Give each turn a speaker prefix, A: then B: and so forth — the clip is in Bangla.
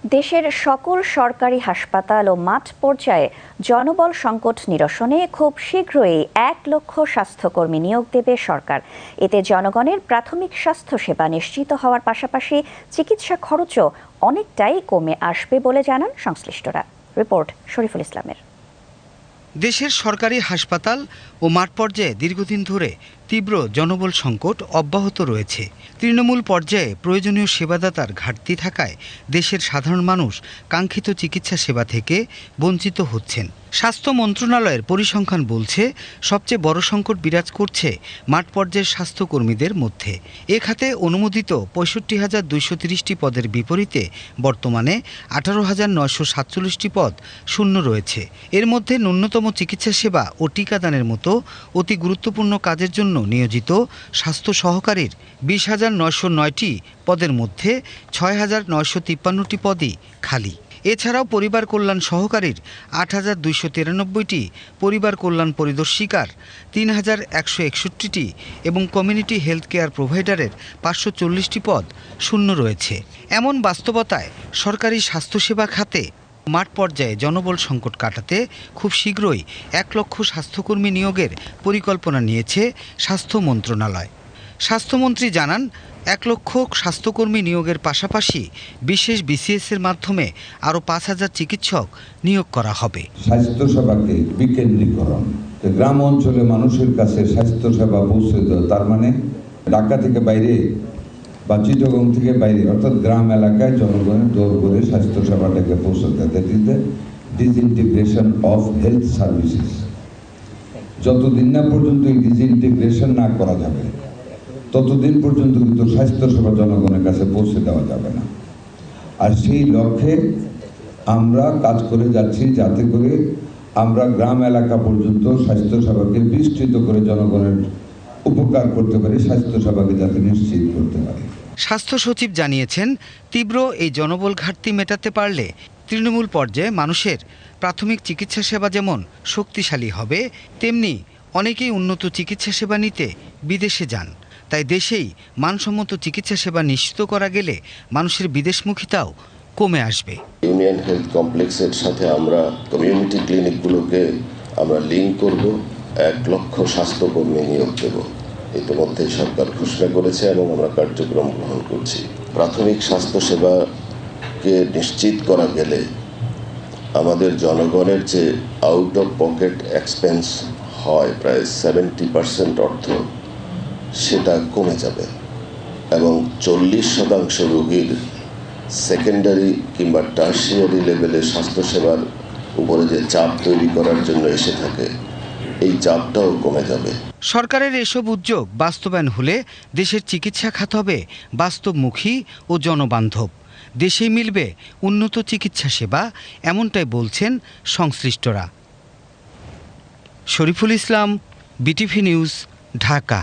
A: দেশের সকল সরকারি হাসপাতাল ও মাঠ পর্যায়ে জনবল সংকট নিরসনে খুব শীঘ্রই ১ লক্ষ স্বাস্থ্যকর্মী নিয়োগ দেবে সরকার। এতে জনগণের প্রাথমিক স্বাস্থ্যসেবা নিশ্চিত হওয়ার পাশাপাশি চিকিৎসা খরচও অনেকটাই কমে আসবে বলে জানান সংশ্লিষ্টরা। রিপোর্ট শরীফুল ইসলামের।
B: দেশের সরকারি হাসপাতাল ও মাঠ পর্যায়ে দীর্ঘদিন ধরে তীব্র জনবল সংকট অব্যাহত রয়েছে। তৃণমূল পর্যায়ে প্রয়োজনীয় সেবাদাতার ঘাটতি থাকায় দেশের সাধারণ মানুষ কাঙ্ক্ষিত চিকিৎসা সেবা থেকে বঞ্চিত হচ্ছেন। স্বাস্থ্য মন্ত্রণালয়ের পরিসংখ্যান বলছে, সবচেয়ে বড় সংকট বিরাজ করছে মাঠ পর্যায়ের স্বাস্থ্যকর্মীদের মধ্যে। এ খাতে অনুমোদিত ৬৫,২৩০টি পদের বিপরীতে বর্তমানে ১৮,৯৪৭টি পদ শূন্য রয়েছে। এর মধ্যে ন্যূনতম চিকিৎসা সেবা ও টিকাদানের মতো অতি গুরুত্বপূর্ণ কাজের জন্য নিয়োজিত স্বাস্থ্য সহকারীর ২০,৯০৯টি পদের মধ্যে ৬,৯৫৩টি পদই খালি। এছাড়াও পরিবার কল্যাণ সহকারীর ৮,২৯৩টি, পরিবার কল্যাণ পরিদর্শিকার ৩,১৬১টি এবং কমিউনিটি হেলথ কেয়ার প্রোভাইডারের ৫৪০টি পদ শূন্য রয়েছে। এমন বাস্তবতায় সরকারি স্বাস্থ্যসেবা খাতে মাঠ পর্যায়ে জনবল সংকট কাটাতে খুব শীঘ্রই ১ লক্ষ স্বাস্থ্যকর্মী নিয়োগের পরিকল্পনা নিয়েছে স্বাস্থ্য মন্ত্রণালয়। স্বাস্থ্যমন্ত্রী জানান, ১ লক্ষ স্বাস্থ্যকর্মী নিয়োগের পাশাপাশি বিশেষ বিসিএসের মাধ্যমে আরও ৫,০০০ চিকিৎসক নিয়োগ করা হবে।
C: স্বাস্থ্যসেবাকে বিকেন্দ্রীকরণ, গ্রাম অঞ্চলে মানুষের কাছে স্বাস্থ্যসেবা পৌঁছে দেওয়া, তার মানে ঢাকা থেকে বাইরে বা চিটাগং থেকে বাইরে অর্থাৎ গ্রাম এলাকায় জনগণের দৌড় করে স্বাস্থ্যসেবাটাকে পৌঁছে দেয়। That is the disintegration of health services. যতদিন না পর্যন্ত এই ডিসইন্টিগ্রেশন না করা যাবে ততদিন পর্যন্ত কিন্তু স্বাস্থ্যসেবা জনগণের কাছে পৌঁছে দেওয়া যাবে না। আর সেই লক্ষ্যে আমরা কাজ করে যাচ্ছি, যাতে করে আমরা গ্রাম এলাকা পর্যন্ত স্বাস্থ্যসেবাকে বিস্তৃত করে জনগণের উপকার করতে পারি, স্বাস্থ্যসেবাকে যাতে নিশ্চিত করতে পারি।
B: স্বাস্থ্য সচিব জানিয়েছেন, তীব্র এই জনবল ঘাটতি মেটাতে পারলে তৃণমূল পর্যায়ে মানুষের প্রাথমিক চিকিৎসা সেবা যেমন শক্তিশালী হবে, তেমনি অনেকেই উন্নত চিকিৎসা সেবা নিতে বিদেশে যান। তাই দেশেই মানসম্মত চিকিৎসা সেবা নিশ্চিত করা গেলে মানুষের বিদেশমুখিতাও কমে আসবে।
D: ইউনিয়ন হেলথ কমপ্লেক্সের সাথে আমরা কমিউনিটি ক্লিনিকগুলোকে আমরা লিঙ্ক করব, ১ লক্ষ স্বাস্থ্যকর্মী নিয়োগ দেব। ইতিমধ্যে সরকার ঘোষণা করেছে এবং আমরা কার্যক্রম গ্রহণ করছি। প্রাথমিক স্বাস্থ্যসেবাকে নিশ্চিত করা গেলে আমাদের জনগণের যে আউট অফ পকেট এক্সপেন্স হয় প্রায় 70% অর্থ, সেটা কমে যাবে এবং 40% রোগীর সেকেন্ডারি কিংবা টার্সিয়ারি লেভেলের স্বাস্থ্যসেবার উপরে যে চাপ তৈরি করার জন্য এসে থাকে, এই চাপটাও কমে যাবে।
B: সরকারের এসব উদ্যোগ বাস্তবায়ন হলে দেশের চিকিৎসা খাত হবে বাস্তবমুখী ও জনবান্ধব। দেশেই মিলবে উন্নত চিকিৎসা সেবা, এমনটাই বলছেন সংশ্লিষ্টরা। Shariful Islam, BTV news, Dhaka.